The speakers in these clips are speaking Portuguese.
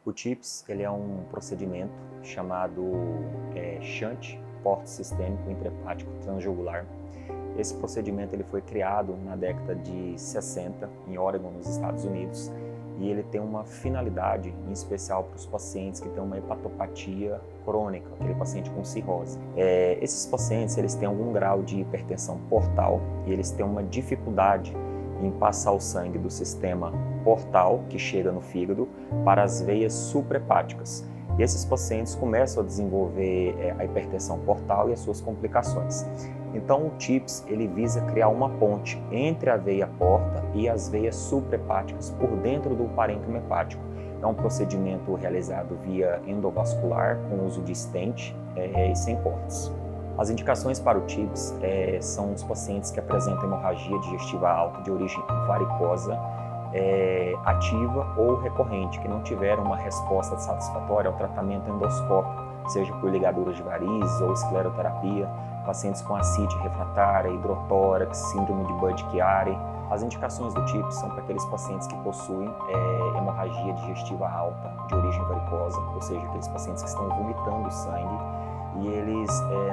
O TIPS ele é um procedimento chamado shunt porte sistêmico intrahepático transjugular. Esse procedimento ele foi criado na década de 60 em Oregon, nos Estados Unidos, e ele tem uma finalidade em especial para os pacientes que têm uma hepatopatia crônica, aquele paciente com cirrose. Esses pacientes eles têm algum grau de hipertensão portal e eles têm uma dificuldade em passar o sangue do sistema portal, que chega no fígado, para as veias suprahepáticas. E esses pacientes começam a desenvolver a hipertensão portal e as suas complicações. Então o TIPS ele visa criar uma ponte entre a veia porta e as veias suprahepáticas por dentro do parênquima hepático. É um procedimento realizado via endovascular, com uso de stent e sem cortes. As indicações para o TIPS são os pacientes que apresentam hemorragia digestiva alta de origem varicosa, ativa ou recorrente, que não tiveram uma resposta satisfatória ao tratamento endoscópico, seja por ligaduras de varizes ou escleroterapia, pacientes com ascite refratária, hidrotórax, síndrome de Budd-Chiari. As indicações do TIPS são para aqueles pacientes que possuem hemorragia digestiva alta de origem varicosa, ou seja, aqueles pacientes que estão vomitando sangue e eles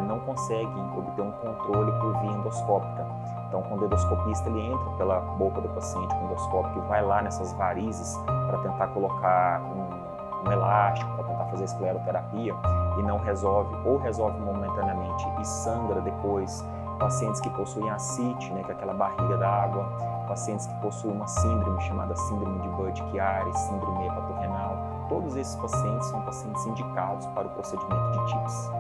não conseguem obter um controle por via endoscópica. Então, quando o endoscopista ele entra pela boca do paciente com endoscópio e vai lá nessas varizes para tentar colocar um elástico, para tentar fazer escleroterapia e não resolve, ou resolve momentaneamente e sangra depois, pacientes que possuem ascite, que é aquela barriga d'água, pacientes que possuem uma síndrome chamada síndrome de Budd-Chiari, síndrome hepatorrenal, todos esses pacientes são pacientes indicados para o procedimento de TIPS.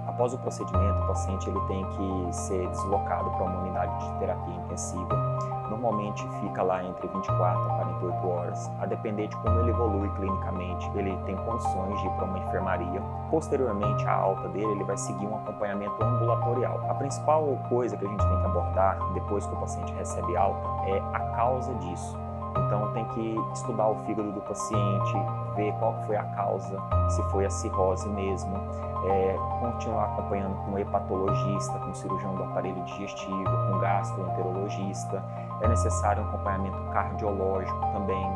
Após o procedimento, o paciente ele tem que ser deslocado para uma unidade de terapia intensiva. Normalmente fica lá entre 24 a 48 horas. A depender de como ele evolui clinicamente, ele tem condições de ir para uma enfermaria. Posteriormente, à alta dele, ele vai seguir um acompanhamento ambulatorial. A principal coisa que a gente tem que abordar depois que o paciente recebe alta é a causa disso. Então tem que estudar o fígado do paciente, ver qual foi a causa, se foi a cirrose mesmo, continuar acompanhando com o hepatologista, com o cirurgião do aparelho digestivo, com o gastroenterologista. É necessário um acompanhamento cardiológico também,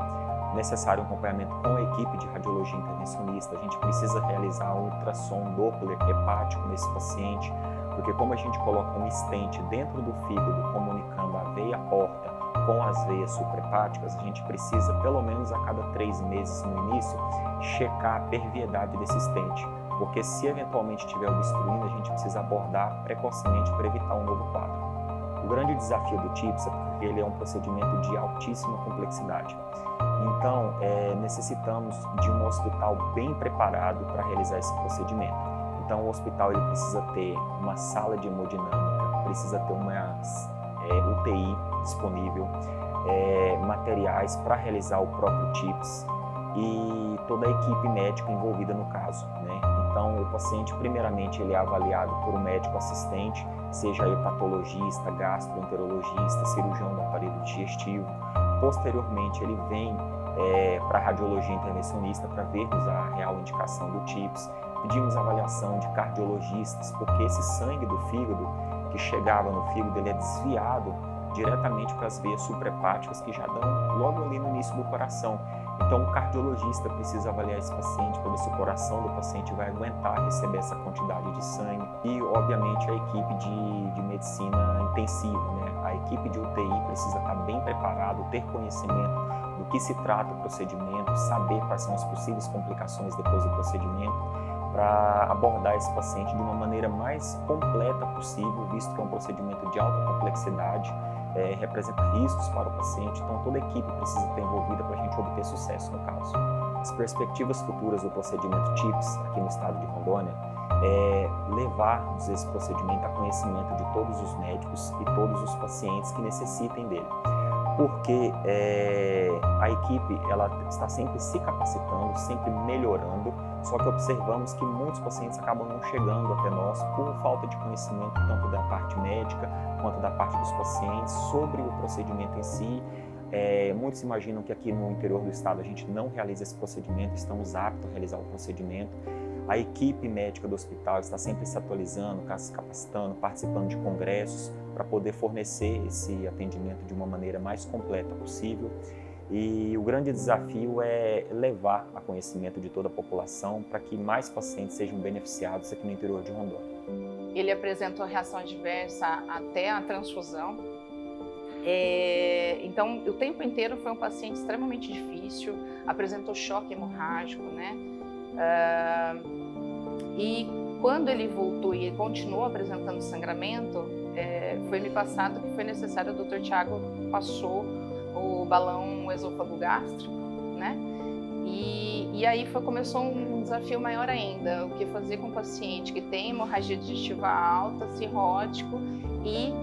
necessário um acompanhamento com a equipe de radiologia intervencionista. A gente precisa realizar um ultrassom Doppler hepático nesse paciente, porque como a gente coloca um stent dentro do fígado comunicando a veia porta com as veias suprahepáticas, a gente precisa, pelo menos a cada 3 meses no início, checar a perviedade desse stent, porque se eventualmente estiver obstruindo, a gente precisa abordar precocemente para evitar um novo quadro. O grande desafio do TIPS é porque ele é um procedimento de altíssima complexidade. Então, necessitamos de um hospital bem preparado para realizar esse procedimento. Então, o hospital ele precisa ter uma sala de hemodinâmica, precisa ter uma UTI disponível, materiais para realizar o próprio TIPS e toda a equipe médica envolvida no caso. Então, o paciente, primeiramente, ele é avaliado por um médico assistente, seja hepatologista, gastroenterologista, cirurgião do aparelho digestivo. Posteriormente, ele vem para a radiologia intervencionista para vermos a real indicação do TIPS. Pedimos avaliação de cardiologistas, porque esse sangue do fígado que chegava no fígado, ele é desviado diretamente para as veias suprahepáticas que já dão logo ali no início do coração. Então o cardiologista precisa avaliar esse paciente para ver se o coração do paciente vai aguentar receber essa quantidade de sangue. E obviamente a equipe de medicina intensiva, a equipe de UTI precisa estar bem preparado, ter conhecimento do que se trata o procedimento, saber quais são as possíveis complicações depois do procedimento, para abordar esse paciente de uma maneira mais completa possível, visto que é um procedimento de alta complexidade, representa riscos para o paciente, então toda a equipe precisa estar envolvida para a gente obter sucesso no caso. As perspectivas futuras do procedimento TIPS aqui no estado de Rondônia é levarmos esse procedimento a conhecimento de todos os médicos e todos os pacientes que necessitem dele, porque a equipe ela está sempre se capacitando, sempre melhorando, só que observamos que muitos pacientes acabam não chegando até nós por falta de conhecimento tanto da parte médica quanto da parte dos pacientes sobre o procedimento em si. Muitos imaginam que aqui no interior do estado a gente não realiza esse procedimento, estamos aptos a realizar o procedimento. A equipe médica do hospital está sempre se atualizando, se capacitando, participando de congressos para poder fornecer esse atendimento de uma maneira mais completa possível. E o grande desafio é levar a conhecimento de toda a população para que mais pacientes sejam beneficiados aqui no interior de Rondônia. Ele apresentou reação adversa até a transfusão. Então, o tempo inteiro foi um paciente extremamente difícil, apresentou choque hemorrágico, né? E quando ele voltou e continuou apresentando sangramento, foi me passado que foi necessário, o Dr. Thiago passou o balão esôfago gástrico, né? E aí começou um desafio maior ainda, o que fazer com um paciente que tem hemorragia digestiva alta, cirrótico e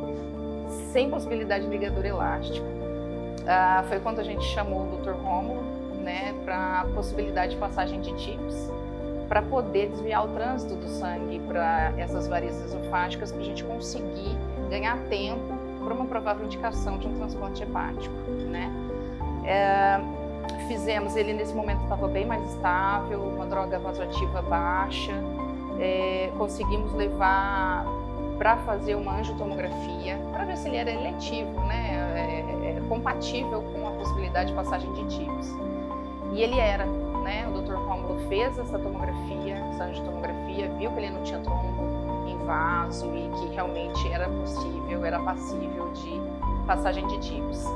sem possibilidade de ligadura elástica. Foi quando a gente chamou o Dr. Rômulo, né, para a possibilidade de passagem de TIPS, para poder desviar o trânsito do sangue para essas varizes esofágicas, para a gente conseguir ganhar tempo para uma provável indicação de um transplante hepático, né? Fizemos, ele nesse momento estava bem mais estável, uma droga vasoativa baixa, conseguimos levar para fazer uma angiotomografia, para ver se ele era eletivo, né, compatível com a possibilidade de passagem de TIPS. E ele era, né, o Dr. Rômulo fez essa tomografia, essa angiotomografia, viu que ele não tinha trombo em vaso e que realmente era possível, era passível de passagem de TIPS.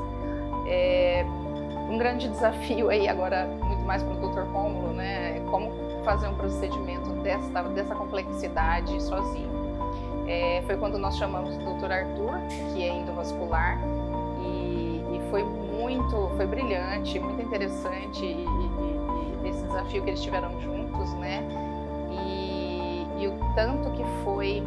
Um grande desafio aí agora, muito mais para o Dr. Rômulo, né, como fazer um procedimento dessa complexidade sozinho. Foi quando nós chamamos o Dr. Arthur, que é endovascular, e foi brilhante, muito interessante esse desafio que eles tiveram juntos, né? E o tanto que foi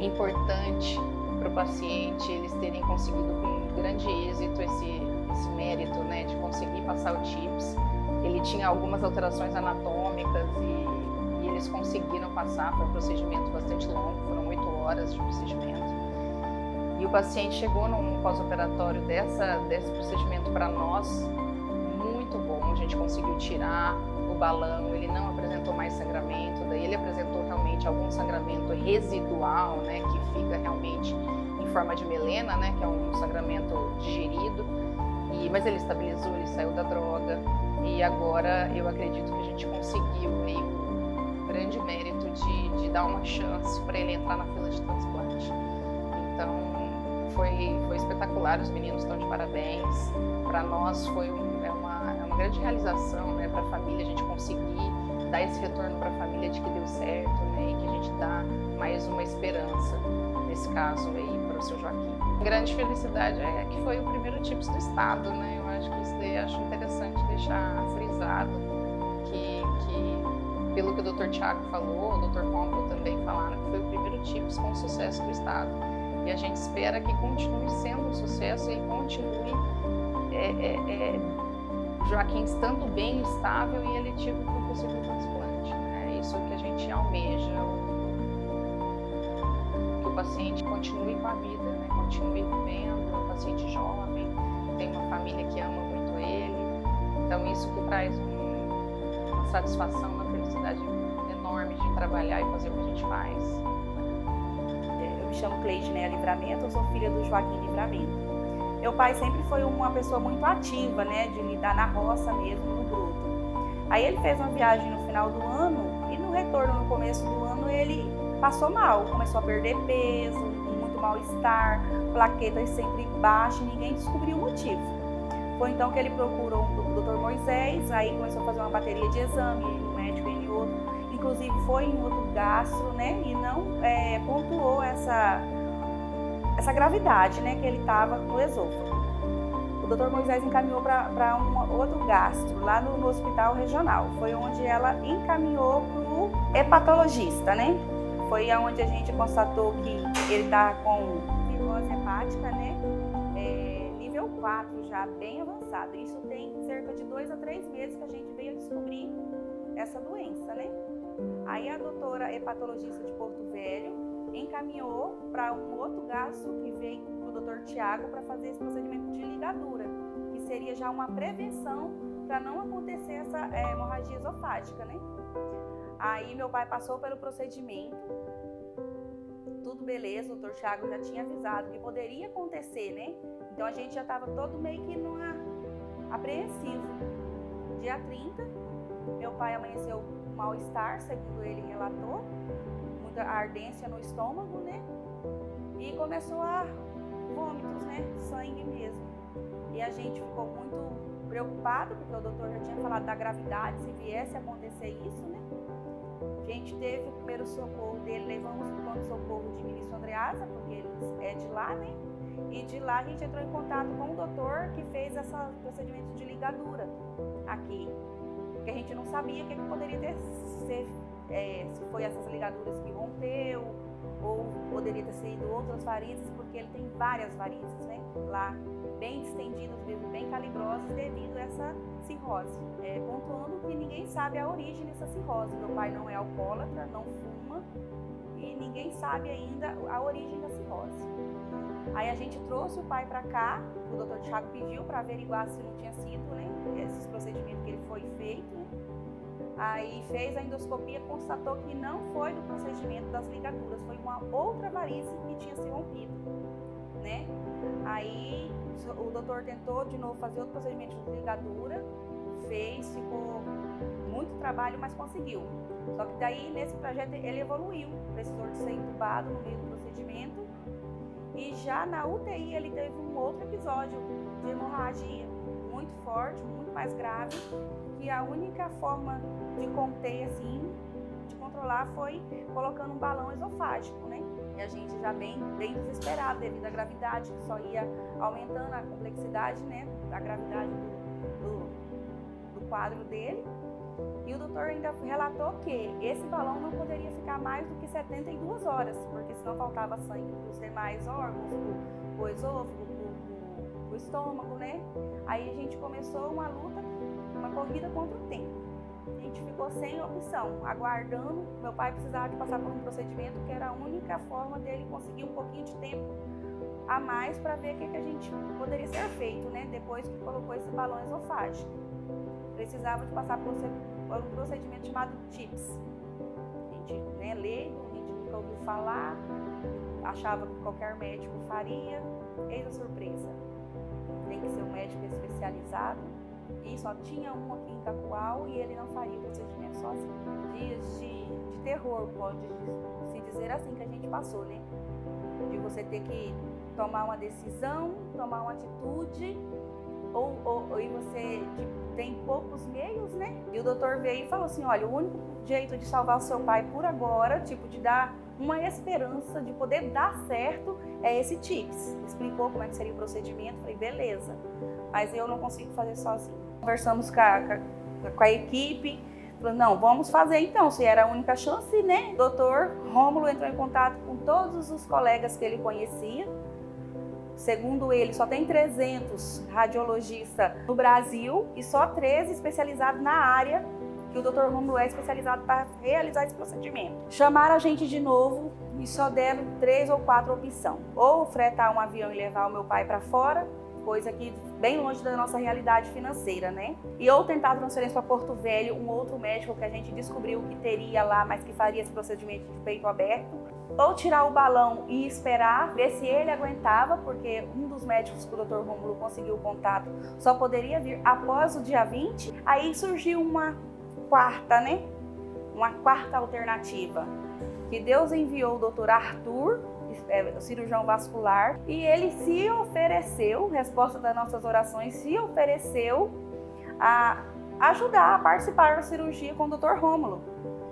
importante para o paciente eles terem conseguido com grande êxito esse mérito, né, de conseguir passar o TIPS. Ele tinha algumas alterações anatômicas e eles conseguiram passar. Foi um procedimento bastante longo, foram 8 horas de procedimento. E o paciente chegou num pós-operatório desse procedimento para nós muito bom. A gente conseguiu tirar o balão, ele não apresentou mais sangramento, daí ele apresentou realmente algum sangramento residual, né, que fica realmente em forma de melena, né, que é um sangramento digerido. Mas ele estabilizou, ele saiu da droga e agora eu acredito que a gente conseguiu aí o grande mérito de dar uma chance para ele entrar na fila de transplante. Então foi espetacular, os meninos estão de parabéns. Para nós foi uma grande realização, né, para a família, a gente conseguir dar esse retorno para a família de que deu certo, né, e que a gente dá mais uma esperança nesse caso aí para o seu Joaquim. A grande felicidade é que foi o primeiro TIPS do estado, né? Eu acho que isso daí acho interessante deixar frisado que pelo que o Dr. Thiago falou, o Dr. Rômulo também falaram que foi o primeiro TIPS com sucesso do estado. E a gente espera que continue sendo um sucesso e continue Joaquim estando bem, estável e eletivo para o possível transplante. É isso que a gente almeja, que o paciente continue com a vida, né? Continue vivendo, um paciente jovem, tem uma família que ama muito ele. Então isso que traz uma satisfação, uma felicidade enorme de trabalhar e fazer o que a gente faz. Eu me chamo Cleidneia Livramento, eu sou filha do Joaquim Livramento. Meu pai sempre foi uma pessoa muito ativa, né, de lidar na roça mesmo, no bruto. Aí ele fez uma viagem no final do ano e no retorno, no começo do ano, ele passou mal, começou a perder peso, muito mal-estar, plaquetas sempre baixas e ninguém descobriu o motivo. Foi então que ele procurou o Dr. Moisés, aí começou a fazer uma bateria de exame, um médico e em outro, inclusive foi em outro gastro, né, e não pontuou essa gravidade, né, que ele estava no esôfago. O Dr. Moisés encaminhou para um outro gastro, lá no hospital regional. Foi onde ela encaminhou para o hepatologista, né? Foi onde a gente constatou que ele está com cirrose hepática, né? Nível 4, já bem avançado. Isso tem cerca de 2 a 3 meses que a gente veio descobrir essa doença, né? Aí a doutora hepatologista de Porto Velho encaminhou para um outro gastro que veio para o Dr. Thiago para fazer esse procedimento de ligadura, que seria já uma prevenção para não acontecer essa hemorragia esofágica, né? Aí meu pai passou pelo procedimento, tudo beleza, o Dr. Thiago já tinha avisado que poderia acontecer, né? Então a gente já estava todo meio que apreensivo. Dia 30, meu pai amanheceu mal-estar, segundo ele relatou, muita ardência no estômago, né? E começou a vômitos, né? Sangue mesmo. E a gente ficou muito preocupado, porque o doutor já tinha falado da gravidade, se viesse a acontecer isso, né? A gente teve o primeiro socorro dele, levamos o pronto-socorro de Ministro Andreasa, porque ele é de lá, né? E de lá a gente entrou em contato com o doutor que fez esse procedimento de ligadura aqui. Porque a gente não sabia o que poderia ter se foi essas ligaduras que rompeu, ou poderia ter sido outras varizes, porque ele tem várias varizes, né? Lá, bem distendidas mesmo, bem calibrosas, devido a essa cirrose. Pontuando que ninguém sabe a origem dessa cirrose. Meu pai não é alcoólatra, não fuma, e ninguém sabe ainda a origem da cirrose. Aí a gente trouxe o pai para cá, o doutor Thiago pediu para averiguar se não tinha sido, né, esses procedimentos que ele foi feito, né? Aí fez a endoscopia, constatou que não foi do procedimento das ligaduras, foi uma outra varize que tinha se rompido, né? Aí o doutor tentou de novo fazer outro procedimento de ligadura, fez, ficou muito trabalho, mas conseguiu. Só que daí nesse trajeto ele evoluiu, precisou de ser entubado no meio do procedimento. E já na UTI ele teve um outro episódio de hemorragia muito forte, muito mais grave, que a única forma de conter, assim, de controlar foi colocando um balão esofágico, né? E a gente já bem desesperado devido à gravidade, que só ia aumentando a complexidade, né, da gravidade do quadro dele. E o doutor ainda relatou que esse balão não poderia ficar mais do que 72 horas, porque senão faltava sangue para os demais órgãos, para o esôfago, para o estômago, né? Aí a gente começou uma luta, uma corrida contra o tempo. A gente ficou sem opção, aguardando. Meu pai precisava de passar por um procedimento que era a única forma dele conseguir um pouquinho de tempo a mais para ver o que a gente poderia ser feito, né? Depois que colocou esse balão esofágico. Precisava de passar por um procedimento chamado TIPS. A gente, né, leigo, a gente nunca ouviu falar, achava que qualquer médico faria. Eis a surpresa. Tem que ser um médico especializado e só tinha um aqui em Cacoal e ele não faria o procedimento sozinho. Dias de terror, pode-se dizer assim, que a gente passou, né? De você ter que tomar uma decisão, tomar uma atitude, e você tem poucos meios, né? E o doutor veio e falou assim, olha, o único jeito de salvar o seu pai por agora, tipo, de dar uma esperança de poder dar certo, é esse TIPS. Explicou como é que seria o procedimento, falei, beleza, mas eu não consigo fazer sozinho. Conversamos com a equipe, falou, não, vamos fazer então, se era a única chance, né? O doutor Rômulo entrou em contato com todos os colegas que ele conhecia. Segundo ele, só tem 300 radiologistas no Brasil e só 13 especializados na área que o Dr. Rômulo é especializado para realizar esse procedimento. Chamaram a gente de novo e só deram 3 ou 4 opções. Ou fretar um avião e levar o meu pai para fora, coisa que bem longe da nossa realidade financeira, né? E ou tentar a transferência para Porto Velho, um outro médico que a gente descobriu que teria lá, mas que faria esse procedimento de peito aberto. Ou tirar o balão e esperar, ver se ele aguentava, porque um dos médicos que o Dr. Rômulo conseguiu o contato só poderia vir após o dia 20. Aí surgiu uma quarta, né? Uma quarta alternativa, que Deus enviou o Dr. Arthur, cirurgião vascular, e ele se ofereceu, resposta das nossas orações, se ofereceu a ajudar, a participar da cirurgia com o Dr. Rômulo,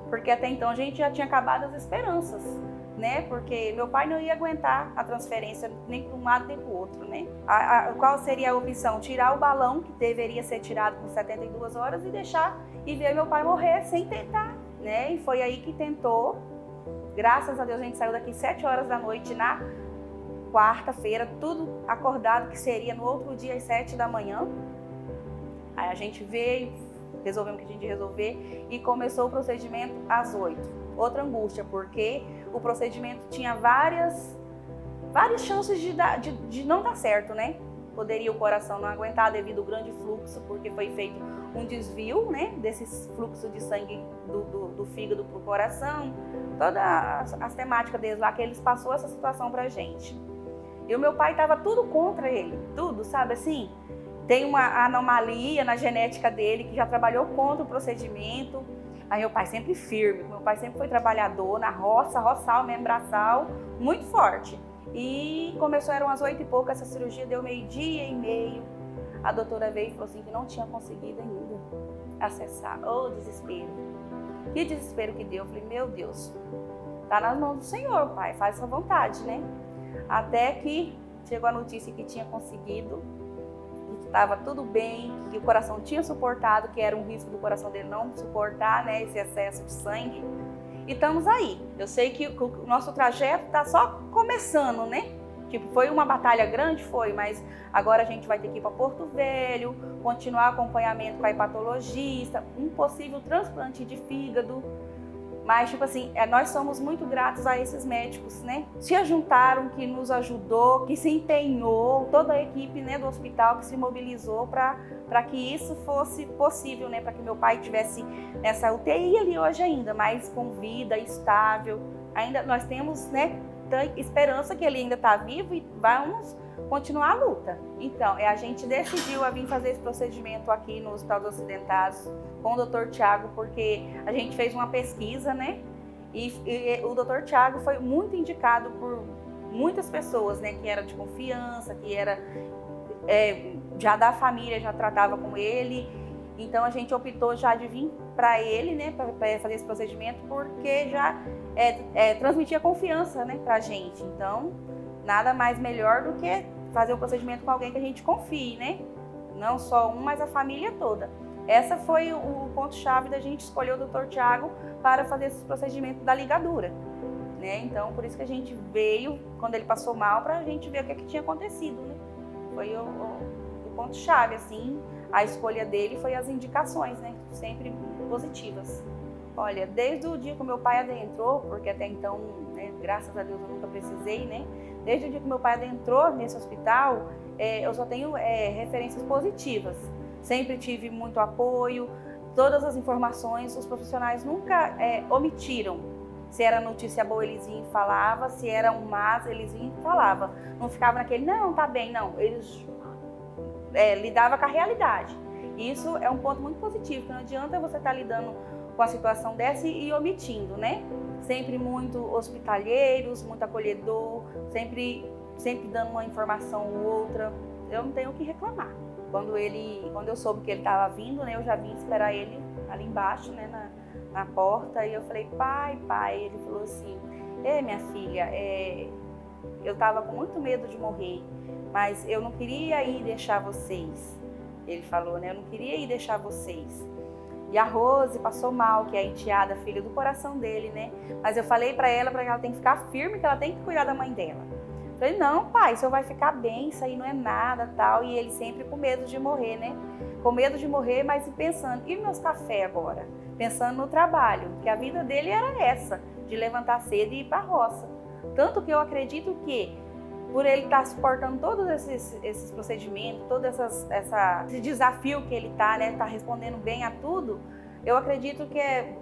porque até então a gente já tinha acabado as esperanças, né? Porque meu pai não ia aguentar a transferência nem para um lado nem para o outro, né? Qual seria a opção? Tirar o balão, que deveria ser tirado com 72 horas, e deixar e ver meu pai morrer sem tentar, né? E foi aí que tentou. Graças a Deus a gente saiu daqui 7 horas da noite na quarta-feira, tudo acordado que seria no outro dia às 7 da manhã. Aí a gente veio, resolvemos o que a gente ia resolver e começou o procedimento às 8. Outra angústia, porque o procedimento tinha várias chances de não dar certo, né? Poderia o coração não aguentar devido ao grande fluxo, porque foi feito um desvio, né, desses fluxos de sangue do fígado para o coração, todas as temáticas deles lá, que eles passou essa situação pra gente. E o meu pai tava tudo contra ele, tudo, sabe assim? tem uma anomalia na genética dele, que já trabalhou contra o procedimento. Aí meu pai sempre firme, meu pai sempre foi trabalhador na roça, roçal mesmo, braçal, muito forte. E começou, eram as 8 e pouco, essa cirurgia deu 12h30. A doutora veio e falou assim que não tinha conseguido ainda acessar. Ô, desespero. Que desespero que deu. Eu falei, meu Deus, tá nas mãos do Senhor, pai, faz essa vontade, né? Até que chegou a notícia que tinha conseguido, que estava tudo bem, que o coração tinha suportado, que era um risco do coração dele não suportar, né, esse excesso de sangue. E estamos aí. Eu sei que o nosso trajeto está só começando, né? Tipo, foi uma batalha grande, foi, mas agora a gente vai ter que ir para Porto Velho, continuar acompanhamento com a hepatologista, um possível transplante de fígado. Mas, tipo assim, nós somos muito gratos a esses médicos, né? Se ajuntaram, que nos ajudou, que se empenhou, toda a equipe, né, do hospital que se mobilizou para que isso fosse possível, né? Para que meu pai tivesse nessa UTI ali hoje ainda, mas com vida, estável. Ainda nós temos, né, esperança que ele ainda está vivo e vamos continuar a luta. Então, a gente decidiu a vir fazer esse procedimento aqui no Hospital dos Ocidentados com o Dr. Tiago, porque a gente fez uma pesquisa, né? E o Dr. Tiago foi muito indicado por muitas pessoas, né? Que era de confiança, que era já da família, já tratava com ele. Então, a gente optou já de vir para ele, né? Para fazer esse procedimento, porque já transmitia confiança, né? Para a gente. Então, nada mais melhor do que fazer o procedimento com alguém que a gente confie, né? Não só um, mas a família toda. Essa foi o ponto-chave da gente escolher o Dr. Tiago para fazer esse procedimento da ligadura, né? Então, por isso que a gente veio, quando ele passou mal, para a gente ver o que tinha acontecido, né? Foi o ponto-chave, assim, a escolha dele foi as indicações, né? Sempre positivas. Olha, desde o dia que o meu pai adentrou, porque até então, né, graças a Deus eu nunca precisei, né? Desde o dia que meu pai adentrou nesse hospital, eu só tenho referências positivas. Sempre tive muito apoio, todas as informações, os profissionais nunca omitiram. Se era notícia boa, eles iam e falavam, se era um mas, eles iam e falavam. Não ficava naquele, não, tá bem, não. Eles lidavam com a realidade. Isso é um ponto muito positivo, porque não adianta você estar lidando com a situação dessa e omitindo, né? Sempre muito hospitaleiros, muito acolhedor, sempre dando uma informação ou outra. Eu não tenho o que reclamar. Quando eu soube que ele estava vindo, né, eu já vim esperar ele ali embaixo, né, na porta, e eu falei, pai, ele falou assim, minha filha, eu estava com muito medo de morrer, mas eu não queria ir deixar vocês. Ele falou, né, eu não queria ir deixar vocês. E a Rose passou mal, que é a enteada, filha do coração dele, né? Mas eu falei para ela tem que ficar firme, que ela tem que cuidar da mãe dela. Eu falei, não, pai, o senhor vai ficar bem, isso aí não é nada, tal. E ele sempre com medo de morrer, né? Com medo de morrer, mas pensando, e meus cafés agora? Pensando no trabalho, que a vida dele era essa, de levantar cedo e ir para a roça. Tanto que eu acredito que, por ele estar suportando todos esses procedimentos, todo esse desafio que ele está, né, tá respondendo bem a tudo, eu acredito que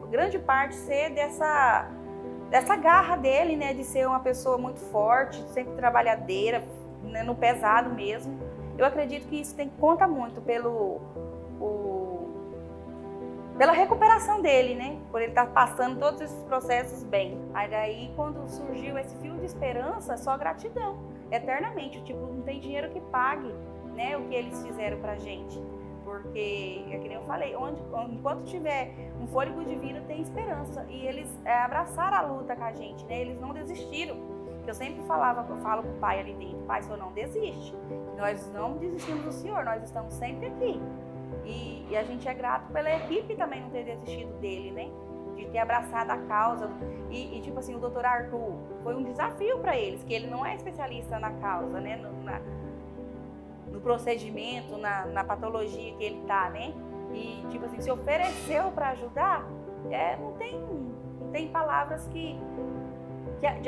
grande parte ser dessa garra dele, né, de ser uma pessoa muito forte, sempre trabalhadeira, né, no pesado mesmo. Eu acredito que isso conta muito pela recuperação dele, né, por ele estar passando todos esses processos bem. Aí daí, quando surgiu esse fio de esperança, só gratidão. Eternamente, tipo, não tem dinheiro que pague, né, o que eles fizeram pra gente, porque, é que nem eu falei, enquanto tiver um fôlego de vida, tem esperança, e eles abraçaram a luta com a gente, né, eles não desistiram. Eu sempre falo pro pai ali dentro, pai, o senhor não desiste, nós não desistimos do senhor, nós estamos sempre aqui, e a gente é grato pela equipe também não ter desistido dele, né, de ter abraçado a causa. E tipo assim, o doutor Arthur foi um desafio para eles, que ele não é especialista na causa, né, no procedimento, na patologia que ele tá, né, e tipo assim, se ofereceu para ajudar, não tem palavras de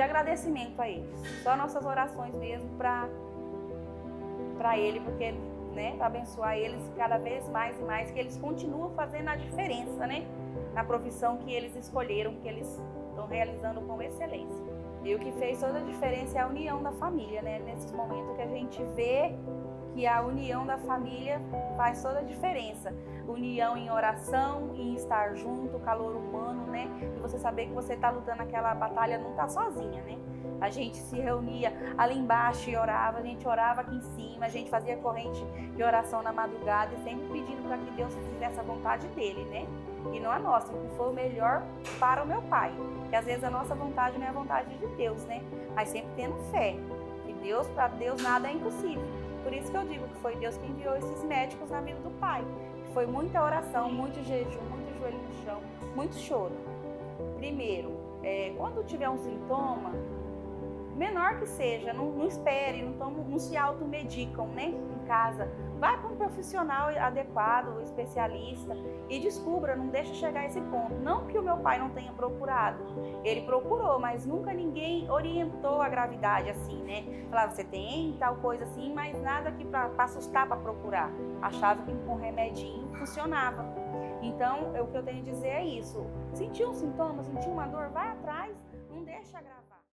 agradecimento a eles, só nossas orações mesmo para ele, porque, né, para abençoar eles cada vez mais e mais, que eles continuam fazendo a diferença, né, na profissão que eles escolheram, que eles estão realizando com excelência. E o que fez toda a diferença é a união da família, né? Nesses momentos que a gente vê que a união da família faz toda a diferença. União em oração, em estar junto, calor humano, né? E você saber que você está lutando aquela batalha, não está sozinha, né? A gente se reunia ali embaixo e orava, a gente orava aqui em cima, a gente fazia corrente de oração na madrugada e sempre pedindo para que Deus fizesse a vontade dele, né? E não a nossa, o que foi o melhor para o meu pai. Que às vezes a nossa vontade não é a vontade de Deus, né? Mas sempre tendo fé. Que Deus, para Deus nada é impossível. Por isso que eu digo que foi Deus que enviou esses médicos na vida do pai. Que foi muita oração, muito jejum, muito joelho no chão, muito choro. Primeiro, quando tiver um sintoma, menor que seja, não espere, não se automedicam, né, em casa. Vai para um profissional adequado, especialista, e descubra, não deixa chegar a esse ponto. Não que o meu pai não tenha procurado, ele procurou, mas nunca ninguém orientou a gravidade assim, né? Falava, você tem tal coisa assim, mas nada que para assustar para procurar. Achava que com remedinho funcionava. Então, o que eu tenho a dizer é isso. Sentiu um sintoma, sentiu uma dor, vai atrás, não deixa agravar.